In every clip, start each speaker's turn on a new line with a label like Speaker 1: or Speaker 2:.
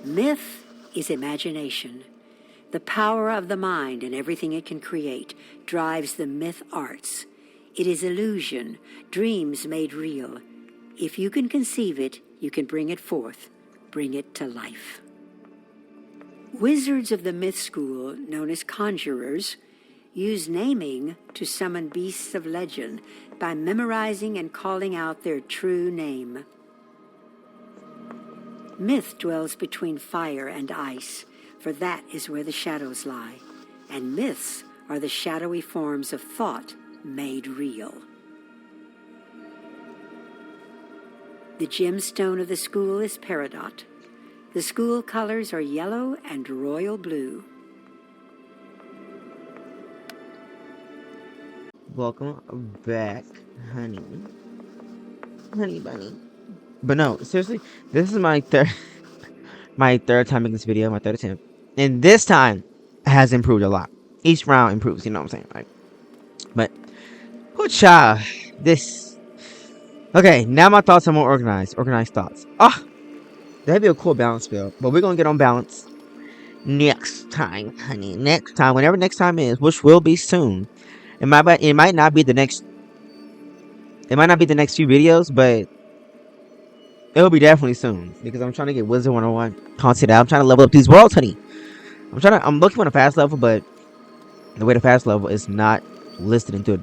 Speaker 1: Myth is imagination. The power of the mind and everything it can create drives the myth arts. It is illusion, dreams made real. If you can conceive it, you can bring it forth, bring it to life. Wizards of the myth school, known as conjurers, use naming to summon beasts of legend by memorizing and calling out their true name. Myth dwells between fire and ice, for that is where the shadows lie, and myths are the shadowy forms of thought made real. The gemstone of the school is peridot. The school colors are yellow and royal blue.
Speaker 2: Welcome back, honey bunny. But no, seriously, this is my third time making this video, my third attempt, and this time has improved a lot. Each round improves, you know what I'm saying, right? But child, this. Okay, now my thoughts are more organized thoughts. That'd be a cool balance build, but we're gonna get on balance next time, honey. Next time, whenever next time is, which will be soon. It might not be the next few videos, but it'll be definitely soon, because I'm trying to get Wizard 101 content out. I'm trying to level up these worlds, honey. I'm looking on a fast level, but the way to fast level is not listening to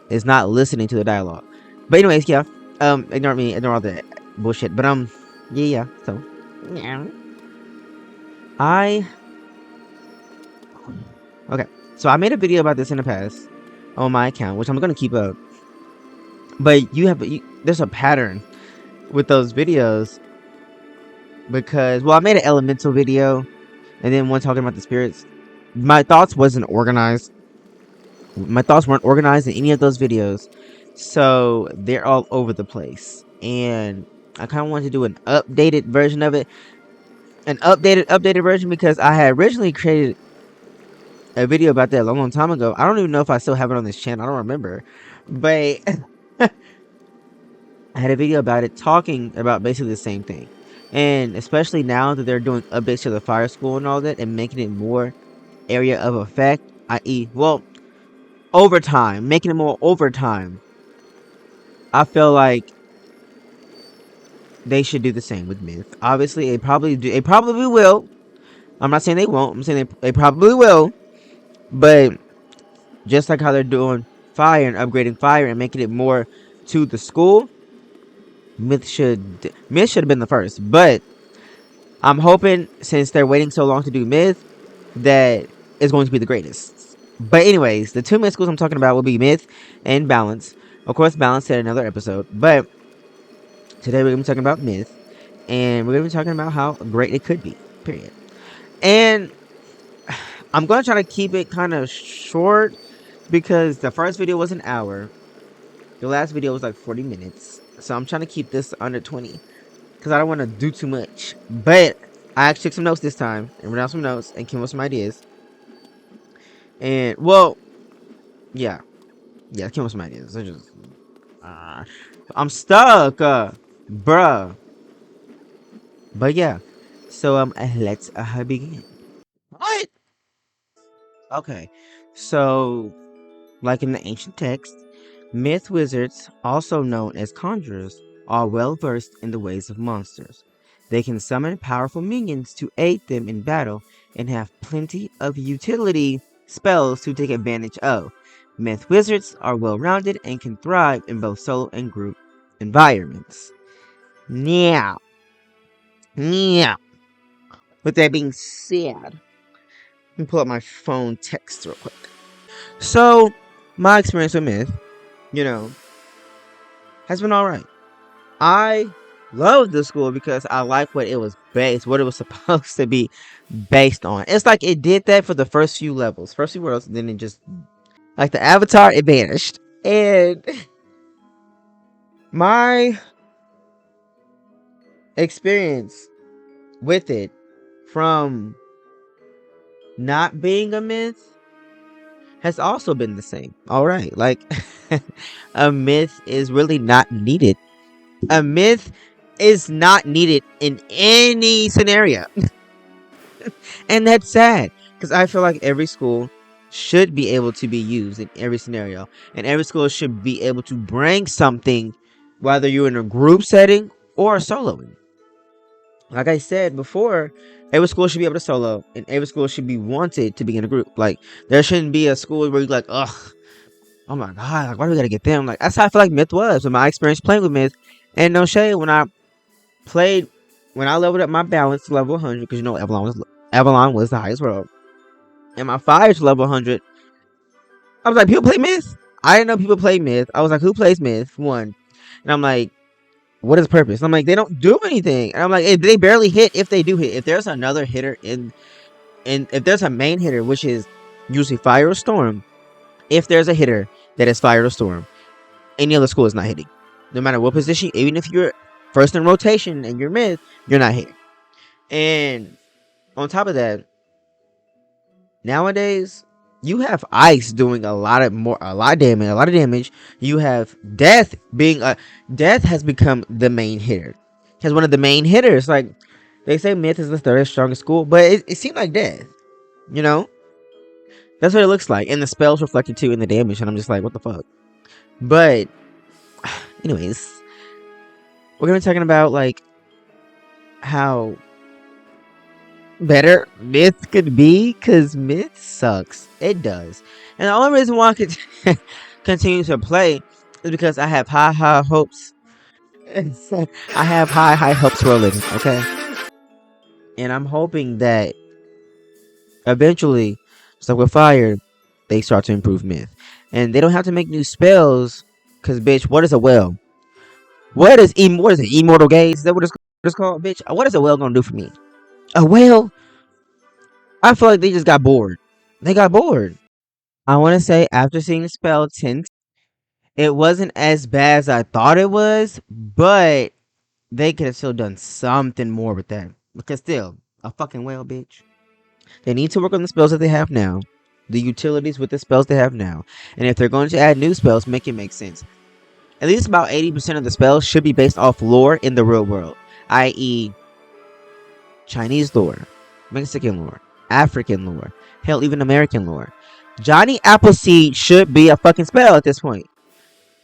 Speaker 2: the dialogue. But anyways, yeah. Ignore all the bullshit. But yeah. So yeah. Okay. So I made a video about this in the past on my account, which I'm gonna keep up. But there's a pattern with those videos, because I made an elemental video, and then one talking about the spirits. My thoughts weren't organized in any of those videos, so they're all over the place. And I kind of wanted to do an updated version of it, an updated version, because I had originally created a video about that a long time ago. I don't even know if I still have it on this channel. I don't remember, but I had a video about it, talking about basically the same thing. And especially now that they're doing updates to the fire school and all that, and making it more area of effect, i.e., overtime, making it more overtime, I feel like they should do the same with myth. Obviously, they probably will. I'm not saying they won't. I'm saying they probably will. But just like how they're doing fire and upgrading fire and making it more to the school, myth should have been the first. But I'm hoping, since they're waiting so long to do myth, that it's going to be the greatest. But anyways, the two myth schools I'm talking about will be myth and balance. Of course, balance in another episode. But today we're going to be talking about myth, and we're going to be talking about how great it could be. Period. And I'm going to try to keep it kind of short, because the first video was an hour. The last video was like 40 minutes. So I'm trying to keep this under 20, because I don't want to do too much. But I actually took some notes this time, and wrote down some notes, and came up with some ideas. And, yeah. Yeah, I came up with some ideas. I'm stuck, bruh. But yeah. So, let's begin. What? Okay. So, like in the ancient text, myth wizards, also known as conjurers, are well versed in the ways of monsters. They can summon powerful minions to aid them in battle, and have plenty of utility spells to take advantage of. Myth wizards are well rounded and can thrive in both solo and group environments. Now, with that being said, let me pull up my phone text real quick. So, my experience with myth, has been alright. I love the school because I like what it was supposed to be based on. It's like it did that for the first few levels, first few worlds, and then it just, like the avatar, it vanished. And my experience with it, from not being a myth, has also been the same. Alright, like, a myth is really not needed. A myth is not needed in any scenario. And that's sad because I feel like every school should be able to be used in every scenario, and every school should be able to bring something, whether you're in a group setting or soloing. Like I said before, every school should be able to solo, and every school should be wanted to be in a group. Like there shouldn't be a school where you're like, ugh, oh my god, like why do we gotta get them? Like that's how I feel like Myth was with my experience playing with Myth. And no shade, played when I leveled up my balance to level 100, because you know Avalon was the highest world, and my fire to level 100. I was like, people play Myth. I didn't know people play Myth. I was like, who plays Myth? One, and I'm like, what is the purpose? I'm like, they don't do anything, and I'm like, they barely hit. If they do hit, if there's another hitter and if there's a main hitter, which is usually fire or storm, if there's a hitter that is fire or storm, any other school is not hitting, no matter what position. Even if you're first in rotation and you're Myth, you're not hitting. And on top of that, nowadays you have ice doing a lot of damage. You have death death has become the main hitter. Has one of the main hitters. Like they say Myth is the third strongest school, but it seemed like death. You know? That's what it looks like. And the spells reflected too in the damage, and I'm just like, what the fuck? But anyways, we're gonna be talking about like how better Myth could be, because Myth sucks. It does. And the only reason why I could continue to play is because I have high hopes. I have high hopes for a living, okay? And I'm hoping that eventually, stuff with fire, they start to improve Myth. And they don't have to make new spells, because bitch, what is a well? What is it? Immortal Gaze? Is that what it's called, bitch? What is a well gonna do for me? A whale? I feel like they just got bored. They got bored. I want to say after seeing the spell 10, it wasn't as bad as I thought it was, but they could have still done something more with that. Because still, a fucking whale, bitch. They need to work on the spells that they have now, the utilities with the spells they have now, and if they're going to add new spells, make it make sense. At least about 80% of the spells should be based off lore in the real world, i.e., Chinese lore, Mexican lore, African lore, hell, even American lore. Johnny Appleseed should be a fucking spell at this point.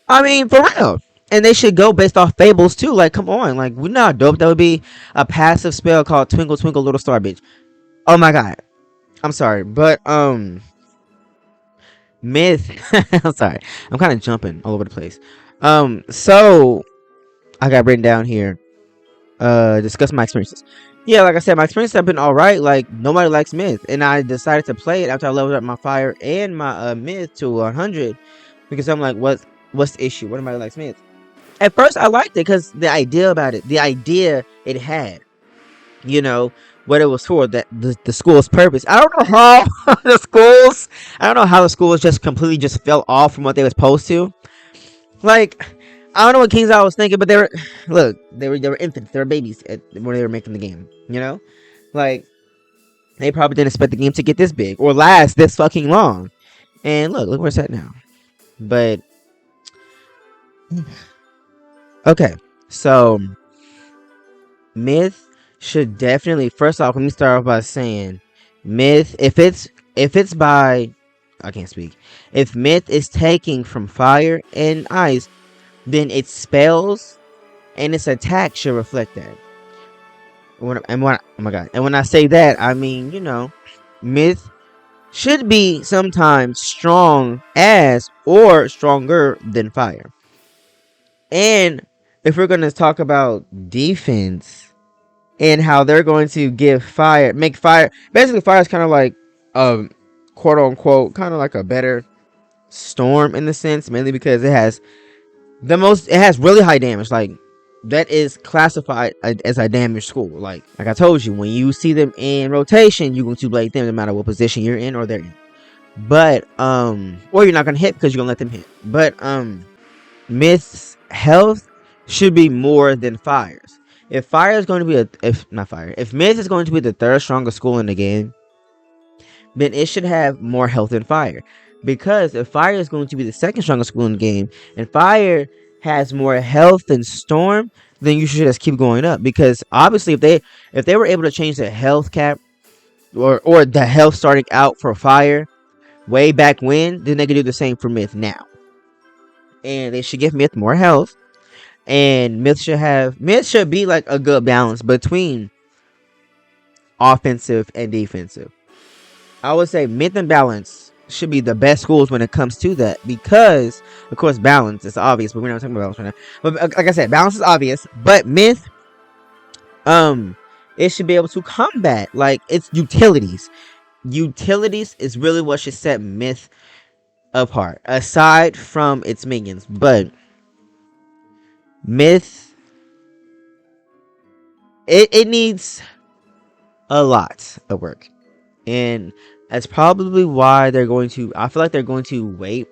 Speaker 2: I mean, for real. And they should go based off fables too. Like, come on. Like, we know how dope that would be. A passive spell called Twinkle Twinkle Little Star, bitch. Oh my god. I'm sorry, but Myth. I'm sorry. I'm kind of jumping all over the place. So I got written down here. Discuss my experiences. Yeah, like I said, my experiences have been alright. Like, nobody likes Myth, and I decided to play it after I leveled up my fire and my Myth to 100, because I'm like, what's the issue? What nobody likes Myth? At first, I liked it because the idea about it, the idea it had, you know, what it was for, that the school's purpose. I don't know how the schools just completely just fell off from what they were supposed to. Like, I don't know what King's Isle was thinking, but they were infants, they were babies when they were making the game, you know? Like, they probably didn't expect the game to get this big or last this fucking long. And look where it's at now. But okay, so Myth should definitely, first off, let me start off by saying Myth, if Myth is taking from fire and ice, then its spells and its attack should reflect that. Oh my god. And when I say that, I mean, you know, Myth should be sometimes strong as or stronger than fire. And if we're going to talk about defense and how they're going to make fire, basically fire is kind of like quote unquote kind of like a better storm in the sense, mainly because it has really high damage. Like, that is classified as a damage school. Like I told you, when you see them in rotation, you're going to blade them no matter what position you're in or they're in. But or you're not going to hit because you're going to let them hit. But Myth's health should be more than Fire's. If Myth is going to be the third strongest school in the game, then it should have more health than Fire. Because if Fire is going to be the second strongest school in the game, and Fire has more health than Storm, then you should just keep going up. Because obviously, if they were able to change the health cap or the health starting out for Fire way back when, then they could do the same for Myth now. And they should give Myth more health, and Myth should be like a good balance between offensive and defensive. I would say Myth and Balance should be the best schools when it comes to that, because of course balance is obvious, but we're not talking about balance right now. But like I said, balance is obvious, but Myth, it should be able to combat, like, its utilities. Utilities is really what should set Myth apart, aside from its minions. But Myth, it needs a lot of work, and that's probably why I feel like they're going to wait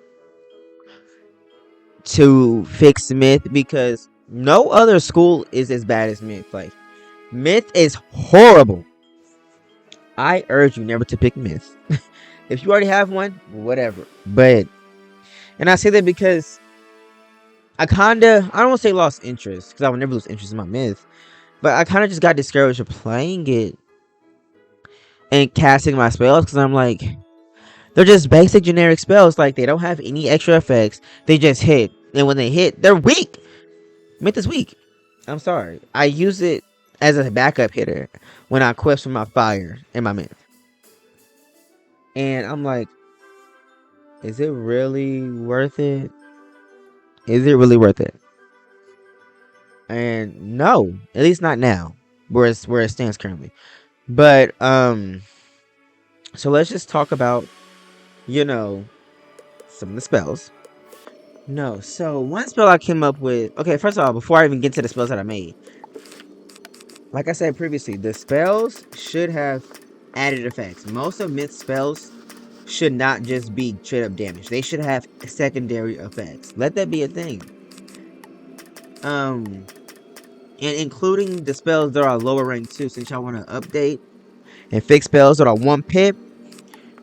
Speaker 2: to fix Myth, because no other school is as bad as Myth. Like, Myth is horrible. I urge you never to pick Myth. If you already have one, whatever. But, and I say that because I don't want to say lost interest, because I would never lose interest in my Myth, but I kind of just got discouraged of playing it and casting my spells, because I'm like, they're just basic generic spells. Like, they don't have any extra effects. They just hit. And when they hit, they're weak. Myth is weak. I'm sorry. I use it as a backup hitter when I quest from my Fire and my Myth. And I'm like, is it really worth it? Is it really worth it? And no, at least not now, where it stands currently. But so let's just talk about, some of the spells. No, so one spell I came up with. Okay, first of all, before I even get to the spells that I made, like I said previously, the spells should have added effects. Most of Myth's spells should not just be straight up damage. They should have secondary effects. Let that be a thing. And including the spells that are lower rank too, since y'all want to update and fix spells that are 1 pip,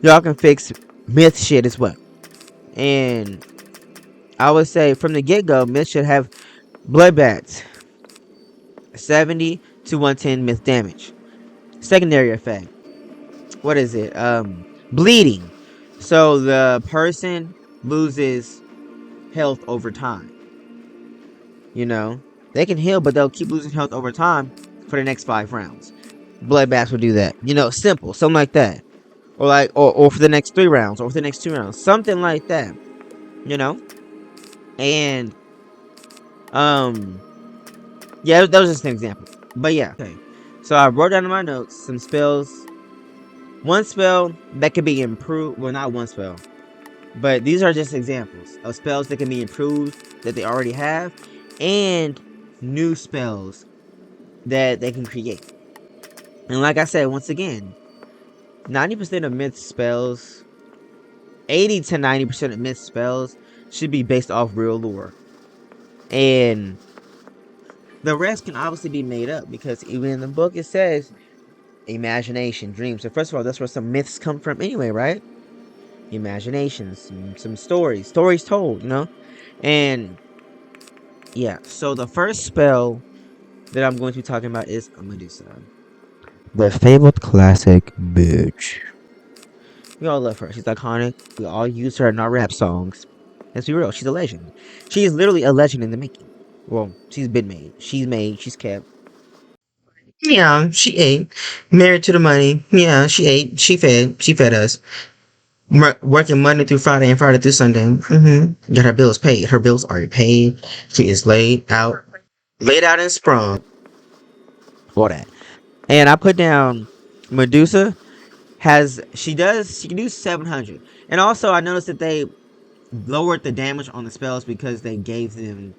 Speaker 2: y'all can fix Myth shit as well. And I would say from the get-go, Myth should have Bloodbath, 70 to 110 Myth damage. Secondary effect, what is it? Bleeding. So the person loses health over time. They can heal, but they'll keep losing health over time for the next 5 rounds. Bloodbath will do that. Simple, something like that. Or for the next 3 rounds, or for the next 2 rounds, something like that. And yeah, that was just an example. But yeah, okay. So I wrote down in my notes some spells. One spell that could be improved. Well, not one spell, but these are just examples of spells that can be improved that they already have, and new spells that they can create. And like I said, once again, 90% of Myth spells, 80 to 90% of Myth spells should be based off real lore. And the rest can obviously be made up, because even in the book it says imagination, dreams. So first of all, that's where some myths come from anyway, right? Imaginations, some stories told, And yeah, so the first spell that I'm going to be talking about is Medusa, the fabled classic bitch. We all love her. She's iconic. We all use her in our rap songs. Let's be real, she's a legend. She is literally a legend in the making. Well, she's been made. She's made. She's kept. Yeah, she ate. Married to the money. Yeah, she ate. She fed. She fed us. Working Monday through Friday and Friday through Sunday. Got her bills paid. Her bills are paid. She is laid out and sprung. For that. And I put down Medusa she can do 700. And also I noticed that they lowered the damage on the spells because they gave them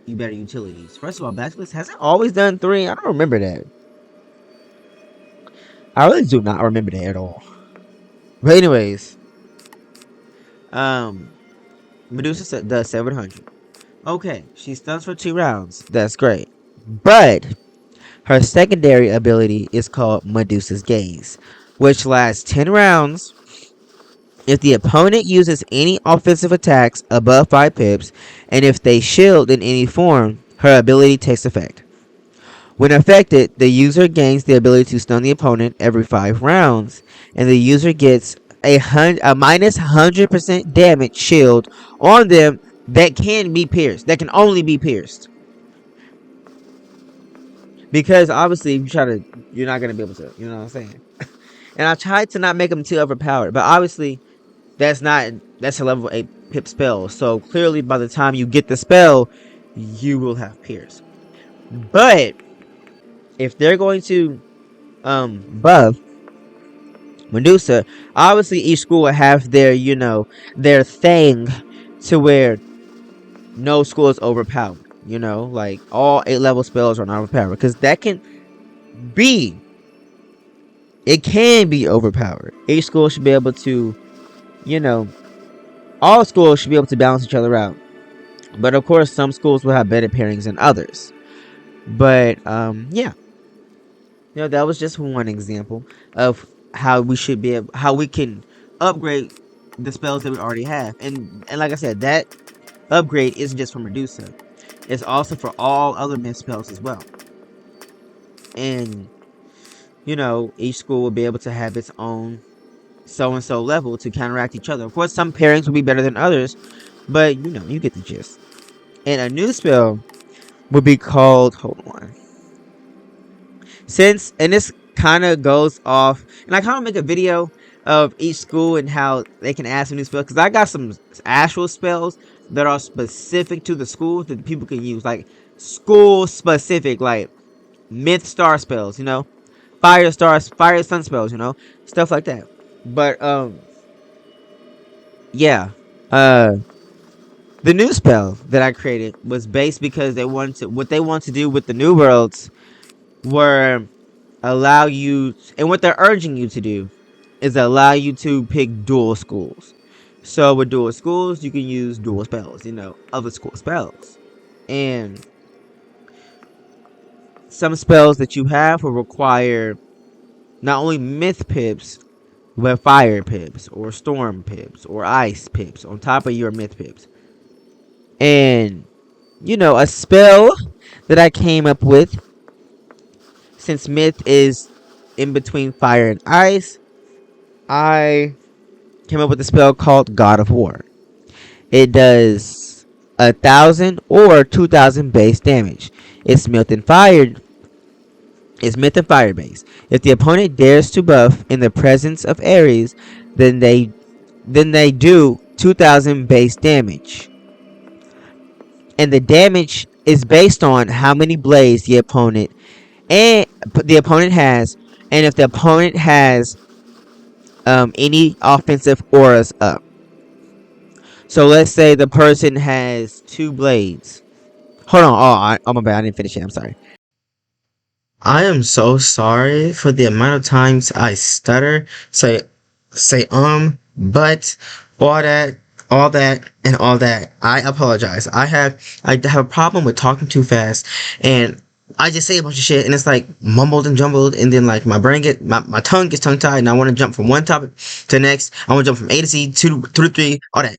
Speaker 2: better utilities. First of all, Basilisk hasn't always done 3. I don't remember that. I really do not remember that at all. But anyways, Medusa does 700. Okay, she stuns for 2 rounds. That's great. But her secondary ability is called Medusa's Gaze, which lasts 10 rounds If the opponent uses any offensive attacks above 5 pips, and if they shield in any form, her ability takes effect. When affected, the user gains the ability to stun the opponent every 5 rounds, and the user gets a minus 100% damage shield on them that can be pierced. That can only be pierced. Because obviously, you're not gonna be able to. You know what I'm saying? And I tried to not make them too overpowered, but obviously, that's a level 8 pip spell. So clearly, by the time you get the spell, you will have pierce. But if they're going to buff Medusa, obviously each school will have their, their thing to where no school is overpowered. Like all 8 level spells are not overpowered. Because be it can be overpowered. Each school should be able to, you know, all schools should be able to balance each other out. But of course, some schools will have better pairings than others. But yeah, that was just one example of how we can upgrade the spells that we already have. And like I said, that upgrade isn't just for Medusa; it's also for all other myth spells as well. And each school will be able to have its own so and so level to counteract each other. Of course, some pairings will be better than others, but you get the gist. And a new spell would be called, hold on. And this kind of goes off, and I kind of make a video of each school and how they can add some new spells, because I got some actual spells that are specific to the schools that people can use, like school specific, like myth star spells, fire sun spells, stuff like that. But yeah, the new spell that I created was based because what they want to do with the new worlds were allow you, and what they're urging you to do is allow you to pick dual schools. So with dual schools, you can use dual spells, other school spells. And some spells that you have will require not only myth pips, but fire pips, or storm pips, or ice pips on top of your myth pips. And, a spell that I came up with, since myth is in between fire and ice, I came up with a spell called God of War. It does 1,000 or 2,000 base damage. It's myth and fire. It's myth and fire base. If the opponent dares to buff in the presence of Ares, then they do 2,000 base damage. And the damage is based on how many blades the opponent has, and if the opponent has any offensive auras up. So let's say the person has 2 blades. Hold on. Oh my bad. I didn't finish it. I'm sorry. I am so sorry for the amount of times I stutter, say but, all that, and all that. I apologize. I have a problem with talking too fast, and I just say a bunch of shit, and it's like mumbled and jumbled, and then like my tongue gets tongue tied, and I want to jump from one topic to the next. I want to jump from A to Z, 2 to 3, all that.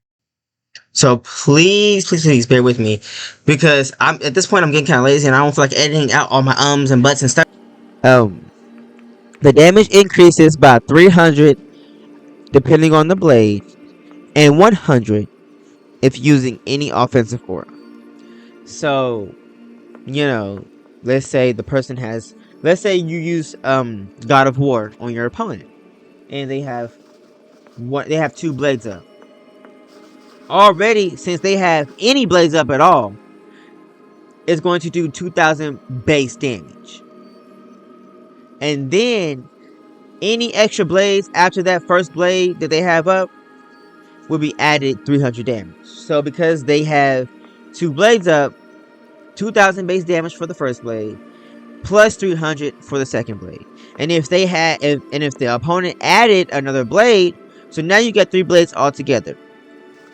Speaker 2: So please bear with me, because I'm at this point I'm getting kind of lazy, and I don't feel like editing out all my ums and buts and stuff. The damage increases by 300 depending on the blade, and 100 if using any offensive aura. So, let's say you use God of War on your opponent, and they have 2 blades up. Already, since they have any blades up at all, it's going to do 2,000 base damage. And then any extra blades after that first blade that they have up will be added 300 damage. So because they have 2 blades up, 2,000 base damage for the first blade, plus 300 for the second blade. And if the opponent added another blade, so now you get 3 blades altogether.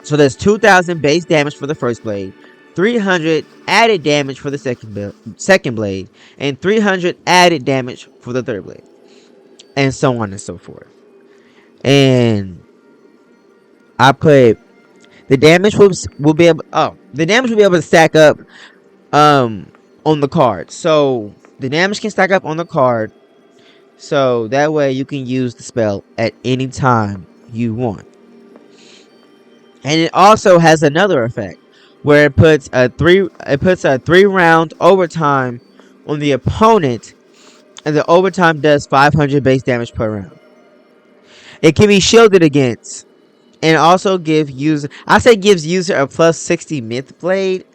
Speaker 2: So there's 2,000 base damage for the first blade, 300 added damage for the second blade, and 300 added damage for the third blade, and so on and so forth. And I put the damage will be able. Oh, the damage will be able to stack up on the card. So the damage can stack up on the card. So that way you can use the spell at any time you want. And it also has another effect where it puts a 3-round overtime on the opponent, and the overtime does 500 base damage per round. It can be shielded against, and also gives user a plus 60 myth blade.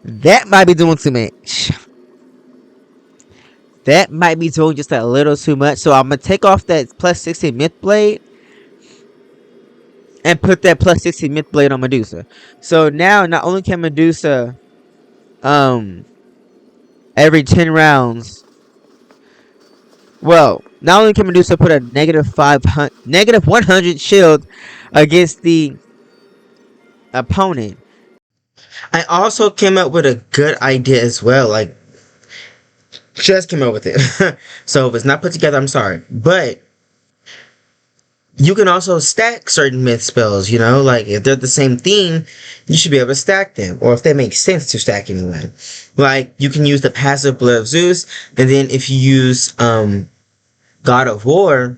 Speaker 2: That might be doing too much. That might be doing just a little too much. So I'm gonna take off that plus 60 myth blade and put that plus 60 myth blade on Medusa. So now not only can Medusa every 10 rounds, well, not only can Medusa put a negative 100 shield against the opponent, I also came up with a good idea as well. Like, just came up with it. So if it's not put together, I'm sorry. But you can also stack certain myth spells, you know? Like, if they're the same theme, you should be able to stack them. Or if they make sense to stack anyway. Like, you can use the passive Blood of Zeus, and then if you use God of War,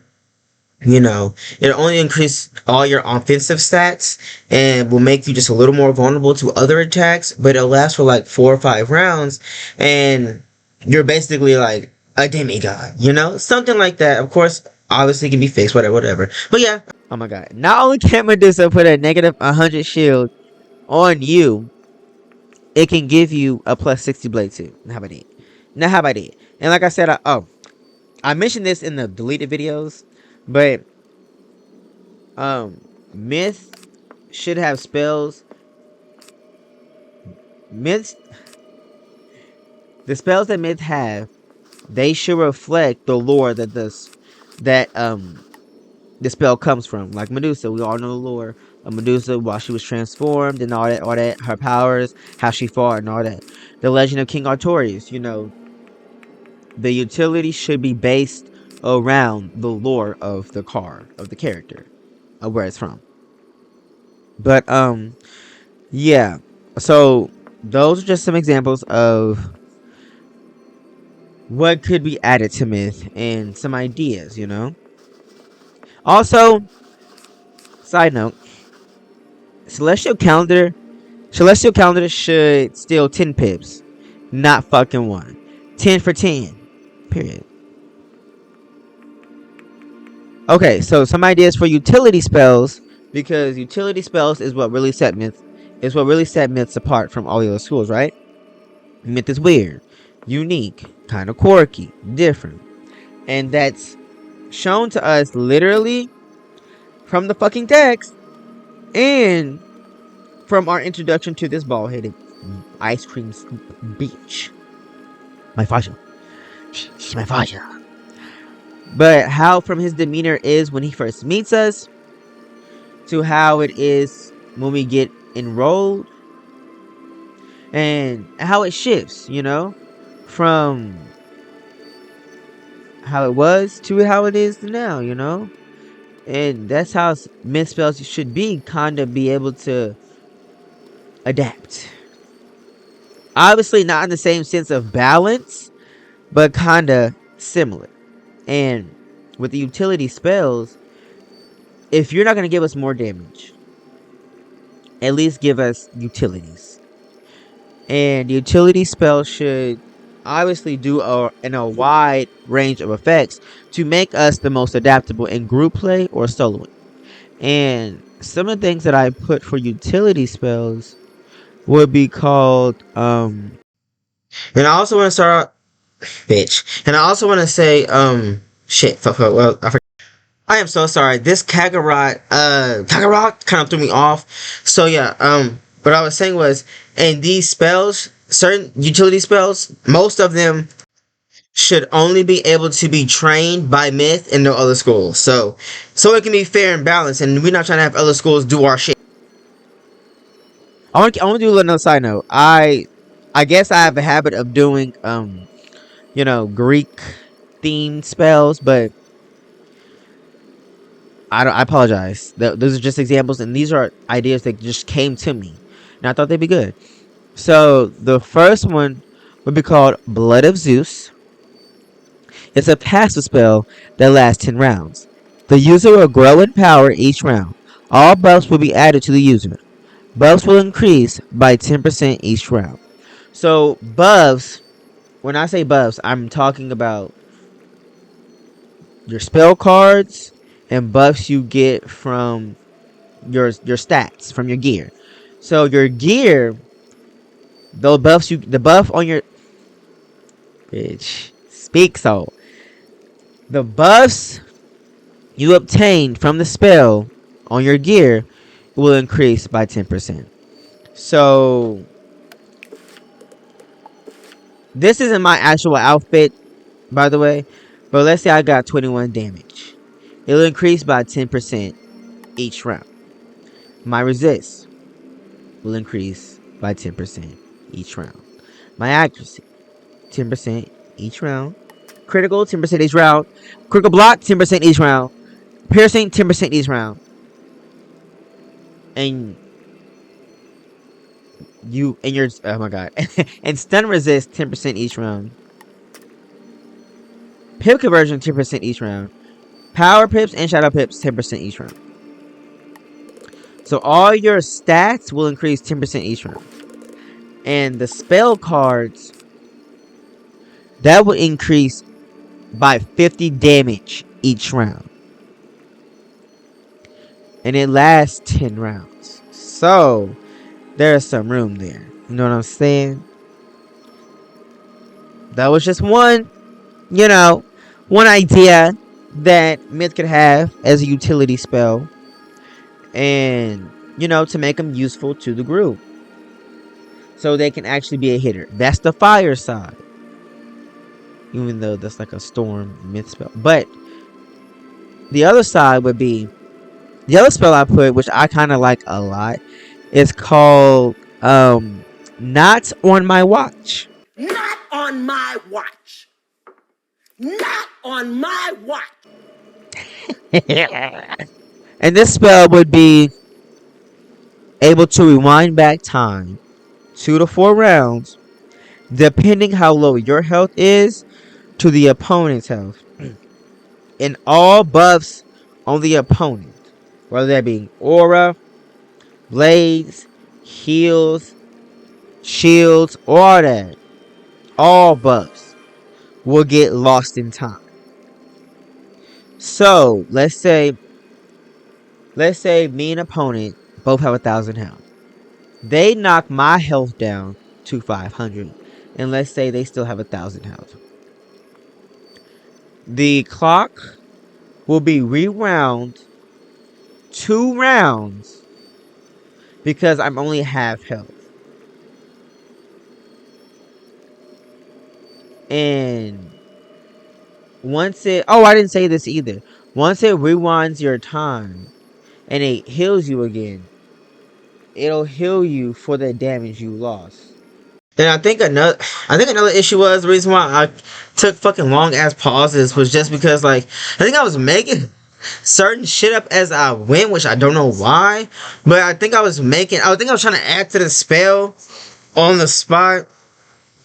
Speaker 2: you know, it'll only increase all your offensive stats and will make you just a little more vulnerable to other attacks, but it'll last for like 4 or 5 rounds, and you're basically like a demigod, you know? Something like that. Of course, obviously it can be fixed, whatever. But yeah. Oh my god. Not only can Medusa put a negative 100 shield on you, it can give you a plus 60 blade too. How about it? And like I said, I mentioned this in the deleted videos, but myth should have spells. The spells that myth have, they should reflect the lore that the spell comes from. Like Medusa, we all know the lore of Medusa while she was transformed and all that, her powers, how she fought and all that. The legend of King Artorias, you know, the utility should be based around the lore of the card, of the character, of where it's from. But yeah. So those are just some examples of what could be added to myth and some ideas, you know. Also, side note, Celestial Calendar should steal 10 pips, not fucking 1. 10 for 10. Period. Okay, so some ideas for utility spells, because utility spells is what really set myths apart from all the other schools, right? Myth is weird, unique, kind of quirky, different, and that's shown to us literally from the fucking text and from our introduction to this bald-headed ice cream bitch. My fascia. She's my fascia. But how from his demeanor is when he first meets us to how it is when we get enrolled, and how it shifts, you know, from how it was to how it is now, you know. And that's how myth spells should be, kind of be able to adapt. Obviously not in the same sense of balance, but kind of similar. And with the utility spells, if you're not going to give us more damage, at least give us utilities. And utility spells should obviously do in a wide range of effects to make us the most adaptable in group play or soloing. And some of the things that I put for utility spells would be called and I also want to start out, bitch. And I also want to say shit. Well, I am so sorry. This Kakarot kind of threw me off. So yeah, what I was saying was, in these spells, certain utility spells, most of them should only be able to be trained by myth and no other schools. So it can be fair and balanced, and we're not trying to have other schools do our shit. I want to do another side note. I guess I have a habit of doing you know, Greek themed spells, but I apologize. Those are just examples, and these are ideas that just came to me, and I thought they'd be good. So the first one would be called Blood of Zeus. It's a passive spell that lasts 10 rounds. The user will grow in power each round. All buffs will be added to the user. Buffs will increase by 10% each round. So buffs, when I say buffs, I'm talking about your spell cards and buffs you get from your stats, from your gear. So your gear, the buff on your bitch speak so the buffs you obtain from the spell on your gear will increase by 10%. So this isn't my actual outfit, by the way, but let's say I got 21 damage. It'll increase by 10% each round. My resist will increase by 10% each round. My accuracy, 10% each round. Critical, 10% each round. Critical block, 10% each round. Piercing, 10% each round. And your oh my god. And stun resist, 10% each round. Pip conversion, 10% each round. Power pips and shadow pips, 10% each round. So all your stats will increase 10% each round. And the spell cards, that will increase by 50 damage each round. And it lasts 10 rounds. So there's some room there. You know what I'm saying? That was just one idea that Myth could have as a utility spell. And, to make them useful to the group. So they can actually be a hitter. That's the fire side. Even though that's like a storm myth spell. But the other side would be the other spell I put, which I kind of like a lot, is called Not on My Watch.
Speaker 3: Not on my watch. Not on my watch.
Speaker 2: And this spell would be able to rewind back time 2 to 4 rounds, depending how low your health is to the opponent's health. And all buffs on the opponent, whether that be aura, blades, heals, shields, all that, all buffs will get lost in time. So let's say me and opponent both have 1,000 health. They knock my health down to 500, and let's say they still have 1,000 health. The clock will be rewound 2 rounds because I'm only half health. And once it... Oh, I didn't say this either. Once it rewinds your time and it heals you again, it'll heal you for the damage you lost. And I think another issue was the reason why I took fucking long ass pauses was just because, like, I think I was making certain shit up as I went, which I don't know why, but I think I was trying to add to the spell on the spot.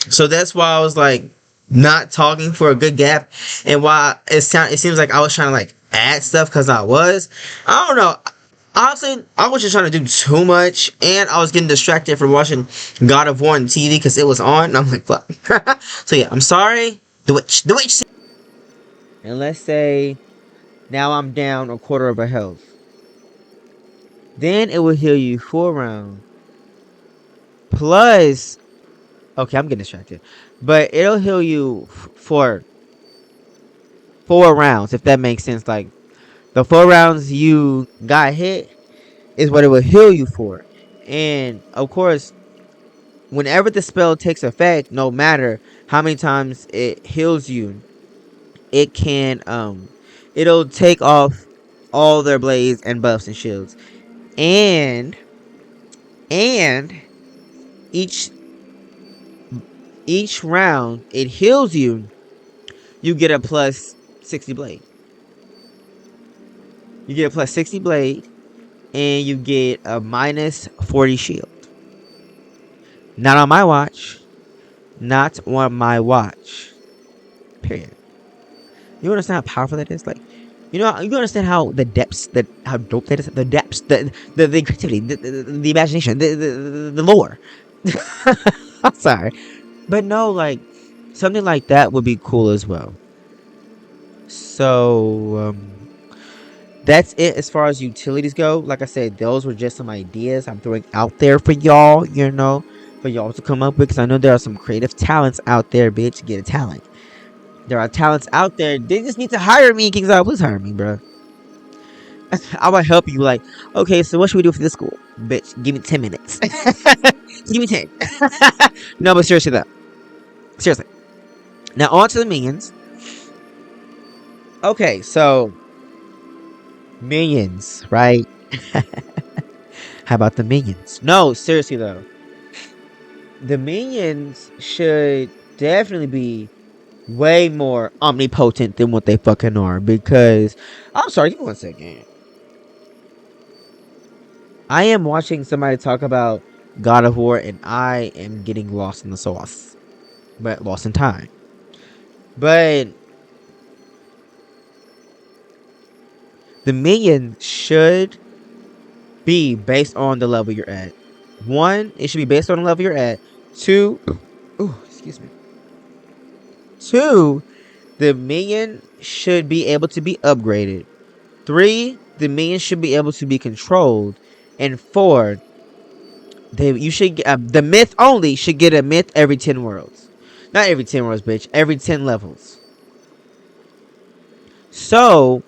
Speaker 2: So that's why I was like not talking for a good gap, and why it seems like I was trying to like add stuff because I don't know. Honestly, I wasn't trying to do too much, and I was getting distracted from watching God of War on TV because it was on, and I'm like, fuck. So yeah, I'm sorry. Do it. And let's say now I'm down a quarter of a health. Then it will heal you 4 rounds. Plus, okay, I'm getting distracted. But it'll heal you for 4 rounds, if that makes sense. Like, the 4 rounds you got hit is what it will heal you for. And, of course, whenever the spell takes effect, no matter how many times it heals you, it can, it'll take off all their blades and buffs and shields. And each round it heals you, you get a plus 60 blade. You get a plus 60 blade, and you get a minus 40 shield. Not on my watch. Not on my watch. Period. You understand how powerful that is? Like, you understand how the depths, how dope that is? The depths, the creativity, the imagination, the lore. I'm sorry. But no, like, something like that would be cool as well. So, that's it as far as utilities go. Like I said, those were just some ideas I'm throwing out there for y'all, for y'all to come up with. Because I know there are some creative talents out there, bitch. Get a talent. There are talents out there. They just need to hire me. Kings out, please hire me, bro. I will help you. Like, okay, so what should we do for this school? Bitch, give me 10 minutes. Give me 10. No, but seriously though. Seriously. Now on to the minions. Okay, so minions, right? How about the minions? No, seriously though. The minions should definitely be way more omnipotent than what they fucking are. Because I'm sorry, give me 1 second. I am watching somebody talk about God of War, and I am getting lost in the sauce, but lost in time. But the minion should be based on the level you're at. 1, it should be based on the level you're at. 2, excuse me. 2, the minion should be able to be upgraded. 3, the minion should be able to be controlled. And 4, you should get the myth only should get a myth every 10 worlds. Not every 10 worlds, bitch. Every 10 levels. So,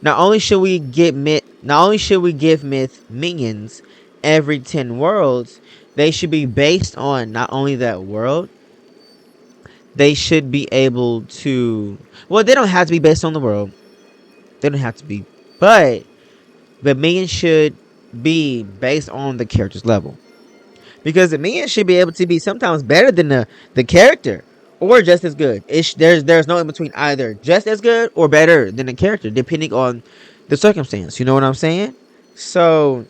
Speaker 2: not only should we give myth minions every 10 worlds, they should be based on not only that world. They should be able to. Well, they don't have to be based on the world. They don't have to be, but the minion should be based on the character's level, because the minion should be able to be sometimes better than the character, or just as good. There's no in between, either just as good or better than the character, depending on the circumstance. You know what I'm saying? So,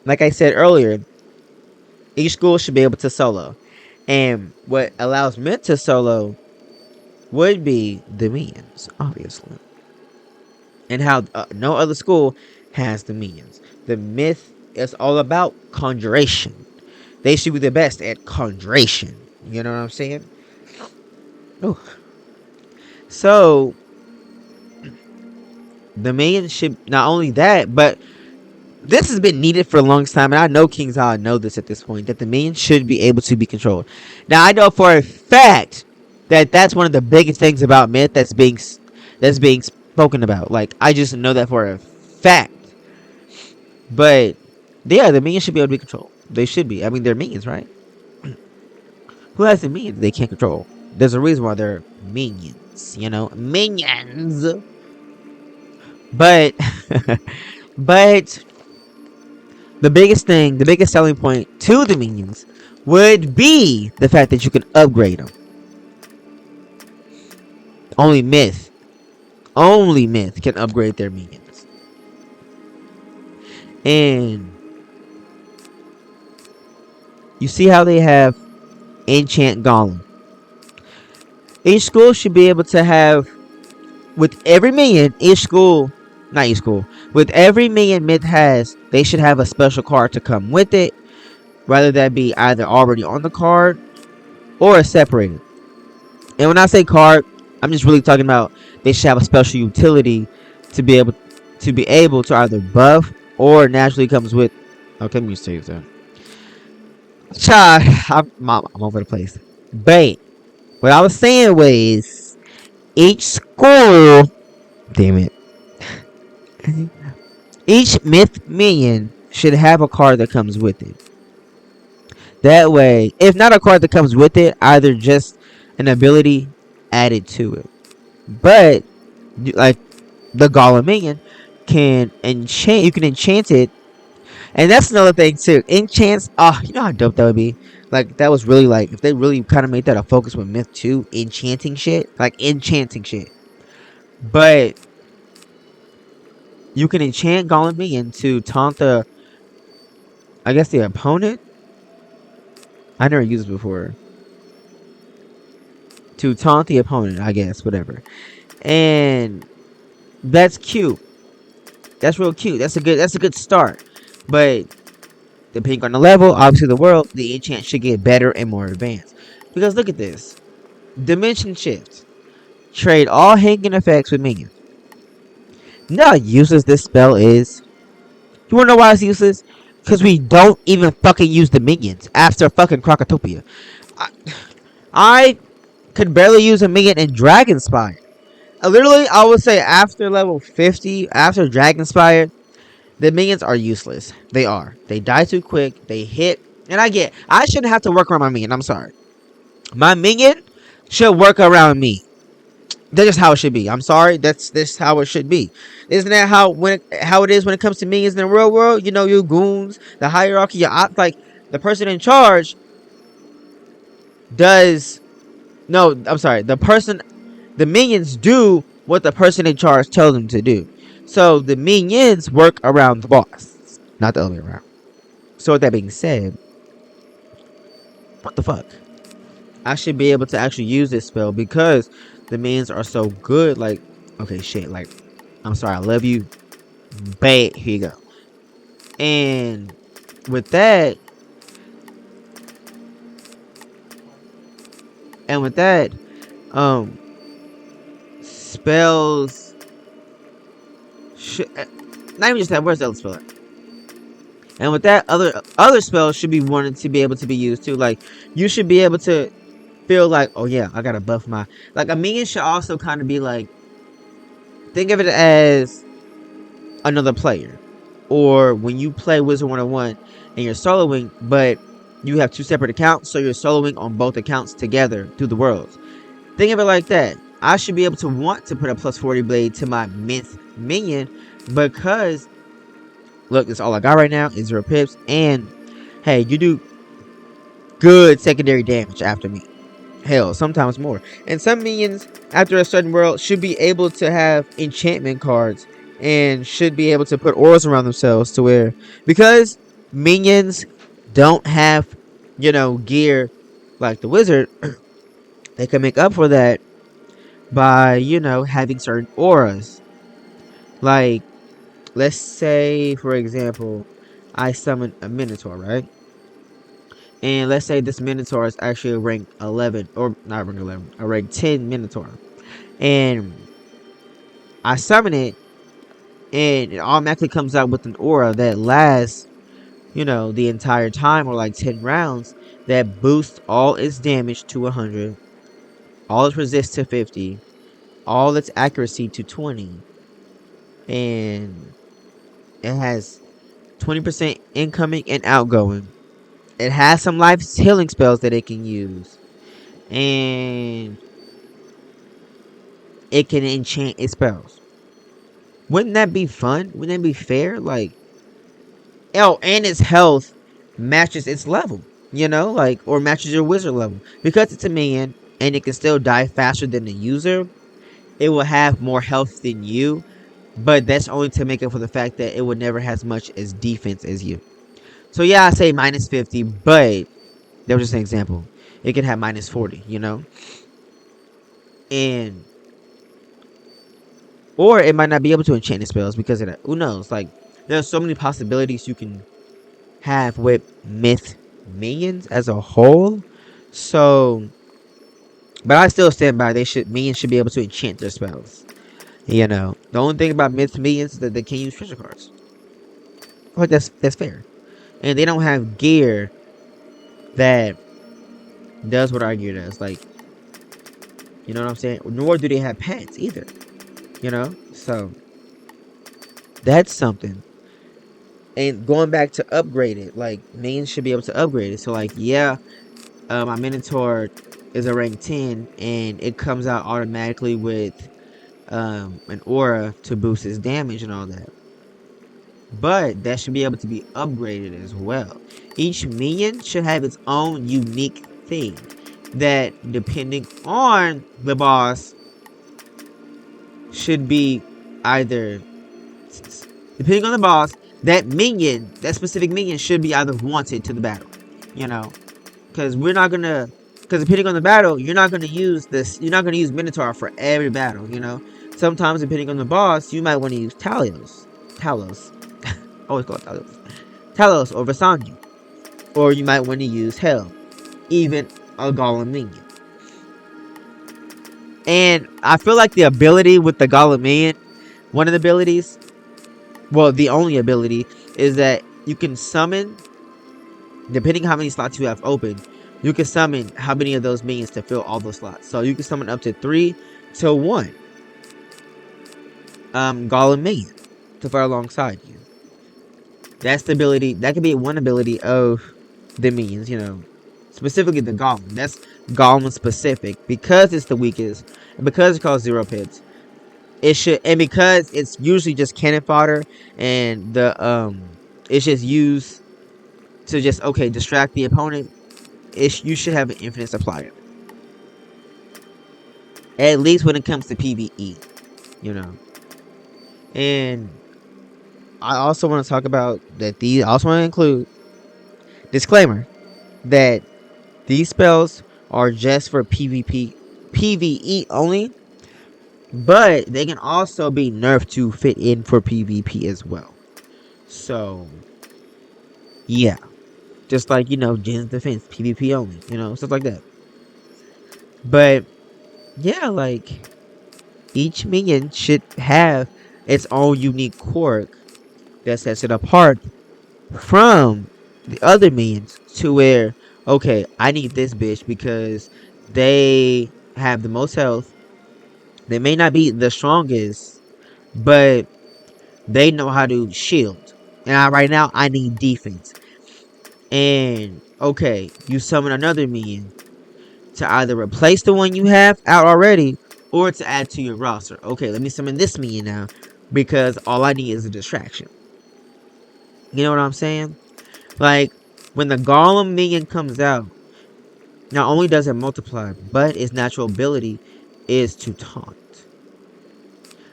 Speaker 2: like I said earlier, each school should be able to solo, and what allows Myth to solo would be the minions, obviously, and how no other school has the minions. The Myth is all about conjuration. They should be the best at conjuration. You know what I'm saying? Ooh. So the minions should not only that, but this has been needed for a long time, and I know King's Hall know this at this point, that the minions should be able to be controlled. Now I know for a fact that that's one of the biggest things about Myth that's being spoken about. Like, I just know that for a fact. But yeah, the minions should be able to be controlled. They should be. I mean, they're minions, right? Who has the minions they can't control? There's a reason why they're minions, minions. But but the biggest selling point to the minions would be the fact that you can upgrade them. Only Myth can upgrade their minions. And you see how they have Enchant Golem. Each school should be able to have, with every minion, with every minion Myth has, they should have a special card to come with it, whether that be either already on the card or separated. And when I say card, I'm just really talking about they should have a special utility to be able to either buff or naturally comes with. Okay, let me save that. I'm over the place. But what I was saying was, each school, damn it, each Myth minion should have a card that comes with it. That way, if not a card that comes with it, either just an ability added to it. But like the Golem minion can enchant. You can enchant it. And that's another thing too. Enchants. You know how dope that would be? Like, that was really, like, if they really kind of made that a focus with Myth 2, enchanting shit. Like, enchanting shit. But you can enchant Golem Minion to taunt the opponent. I never used it before. To taunt the opponent, I guess, whatever. And that's cute. That's real cute. That's a good start. But depending on the level, obviously the world, the enchant should get better and more advanced. Because look at this. Dimension Shift. Trade all hanging effects with minions. You know how useless this spell is? You wanna know why it's useless? Because we don't even fucking use the minions after fucking Crocotopia. I could barely use a minion in Dragonspire. Literally, I would say after level 50, after Dragonspire, the minions are useless. They are. They die too quick. They hit. And I shouldn't have to work around my minion. I'm sorry. My minion should work around me. That's just how it should be. I'm sorry. That's how it should be. Isn't that how it is when it comes to minions in the real world? You know, your goons, the hierarchy, like the person in charge does. No, I'm sorry. The minions do what the person in charge tells them to do. So the minions work around the boss, not the other way around. So with that being said, what the fuck? I should be able to actually use this spell because the minions are so good. Like, okay, shit. Like, I'm sorry, I love you. Bait, here you go. And with that, spells. Not even just that. Where's the other spell at? And with that, other spells should be wanted to be able to be used too. Like, you should be able to feel like, oh yeah, I gotta buff my. Like, a minion should also kind of be like, think of it as another player. Or when you play Wizard 101 and you're soloing, but you have two separate accounts, so you're soloing on both accounts together through the worlds. Think of it like that. I should be able to want to put a plus 40 blade to my myth minion because, look, that's all I got right now is 0 pips. And, hey, you do good secondary damage after me. Hell, sometimes more. And some minions, after a certain world, should be able to have enchantment cards and should be able to put auras around themselves to where, because minions don't have, gear like the wizard, they can make up for that by, having certain auras. Like, let's say, for example, I summon a Minotaur, right? And let's say this Minotaur is actually a rank 11, or not rank 11, a rank 10 Minotaur. And I summon it, and it automatically comes out with an aura that lasts, the entire time, or like 10 rounds, that boosts all its damage to 100, all its resist to 50, all its accuracy to 20, and it has 20% incoming and outgoing. It has some life healing spells that it can use, and it can enchant its spells. Wouldn't that be fun? Wouldn't that be fair? Like, and its health matches its level, or matches your wizard level. Because it's a minion and it can still die faster than the user, it will have more health than you, but that's only to make up for the fact that it would never have as much as defense as you. So yeah, I say minus 50, but that was just an example. It can have minus 40, and or it might not be able to enchant its spells because of that. Who knows? Like, there's so many possibilities you can have with myth minions as a whole. So, but I still stand by minions should be able to enchant their spells. The only thing about myth minions is that they can't use treasure cards. But that's fair. And they don't have gear that does what our gear does. Like, you know what I'm saying? Nor do they have pets either. So that's something. And going back to upgrade it, like, minions should be able to upgrade it. So, like, yeah, my Minotaur is a rank 10, and it comes out automatically with an aura to boost its damage and all that. But that should be able to be upgraded as well. Each minion should have its own unique thing that, depending on the boss, should be either depending on the boss, that minion, that specific minion, should be either wanted to the battle. You know, because depending on the battle, you're not gonna use this. You're not gonna use Minotaur for every battle. You know, sometimes depending on the boss, you might want to use Talos, always call it Talos or Vasanji, or you might want to use Hell, even a Golem minion. And I feel like the ability with the Golem minion, one of the abilities, well, the only ability, is that you can summon, depending on how many slots you have open, you can summon how many of those minions to fill all those slots. So you can summon up to 3 to 1 Golem minion to fight alongside you. That's the ability. That could be one ability of the minions, you know. Specifically the Golem. That's Golem specific. Because it's the weakest, and because it costs 0 pips, it should, and because it's usually just cannon fodder, and it's just used to just distract the opponent. You should have an infinite supply of it. At least when it comes to PvE, you know. And I also want to talk about that. I also want to include disclaimer that these spells are just for PvE only, but they can also be nerfed to fit in for PvP as well. So, yeah, just like, you know, Jin's Defense, PvP only, you know, stuff like that. But yeah, like, each minion should have its own unique quirk that sets it apart from the other minions, to where, okay, I need this bitch because they have the most health. They may not be the strongest, but they know how to shield. And right now, I need defense. And okay, you summon another minion to either replace the one you have out already, or to add to your roster. Okay, let me summon this minion now, because all I need is a distraction. You know what I'm saying? Like, when the Golem minion comes out, not only does it multiply, but its natural ability is to taunt.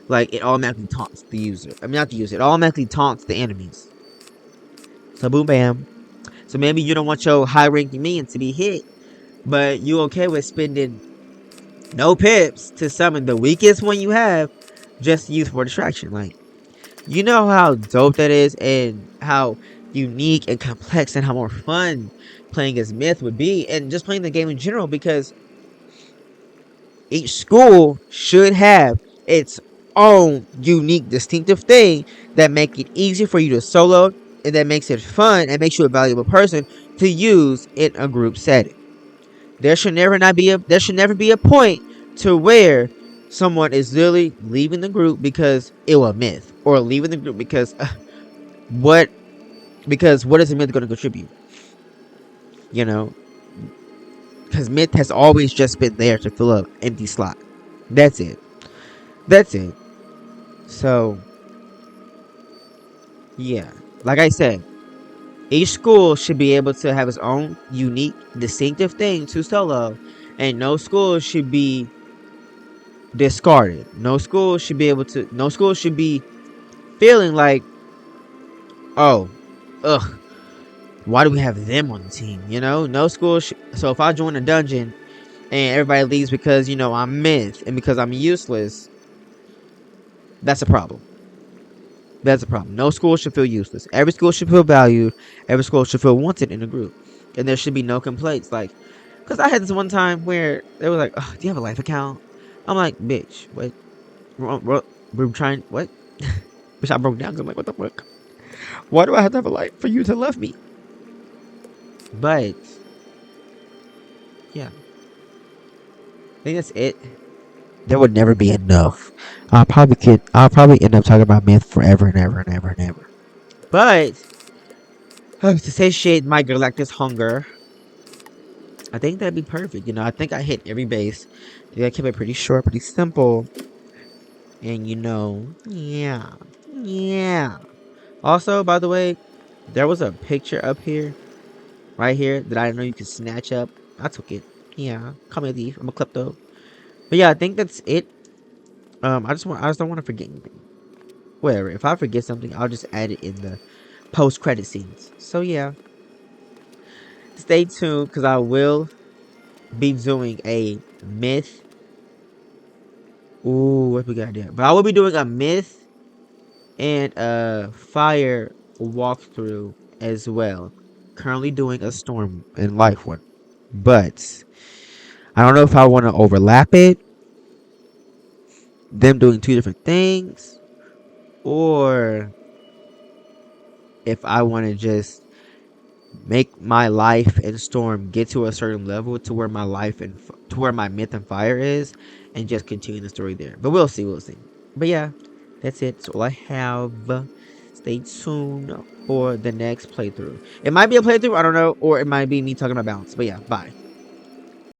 Speaker 2: Like, it automatically taunts the user. I mean, not the user. It automatically taunts the enemies. So, boom, bam. So, maybe you don't want your high-ranking minion to be hit, but you okay with spending no pips to summon the weakest one you have, just to use for distraction. Like, you know how dope that is, and how unique and complex and how more fun playing as Myth would be, and just playing the game in general, because each school should have its own unique distinctive thing that make it easy for you to solo, and that makes it fun and makes you a valuable person to use in a group setting. There should never be a point to where someone is literally leaving the group because it was Myth, or leaving the group because what is a Myth going to contribute? You know, because Myth has always just been there to fill up empty slot. That's it. So, yeah, like I said, each school should be able to have its own unique, distinctive thing to solo, and no school should be discarded. No school should be feeling like, oh, ugh, why do we have them on the team? You know, no school. So if I join a dungeon and everybody leaves because, you know, I'm Myth and because I'm useless, that's a problem. No school should feel useless. Every school should feel valued. Every school should feel wanted in a group, and there should be no complaints. Like, because I had this one time where they were like, oh, "Do you have a life account?" I'm like, "Bitch, what? We're trying what?" Which I broke down because I'm like, "What the fuck? Why do I have to have a life for you to love me?" But yeah, I think that's it. There would never be enough. I'll probably end up talking about Myth forever and ever and ever and ever. But to satiate my Galactus hunger, I think that'd be perfect. You know, I think I hit every base. I kept it pretty short, pretty simple. And you know, yeah. Also, by the way, there was a picture up here, right here, that I didn't know you could snatch up. I took it. Yeah, call me a thief. I'm a klepto. But yeah, I think that's it. I just don't want to forget anything. whatever. If I forget something, I'll just add it in the post-credit scenes. So yeah, stay tuned because I will be doing a myth. Ooh, what we got there? But I will be doing a myth and a fire walkthrough as well. Currently doing a storm and life one, but I don't know if I want to overlap it. Them doing two different things, or if I want to just make my life and storm get to a certain level to where my life and to where my myth and fire is, and just continue the story there. But we'll see, But yeah, that's it. That's all I have. Stay tuned for the next playthrough. It might be a playthrough, I don't know, or it might be me talking about balance. But yeah, bye.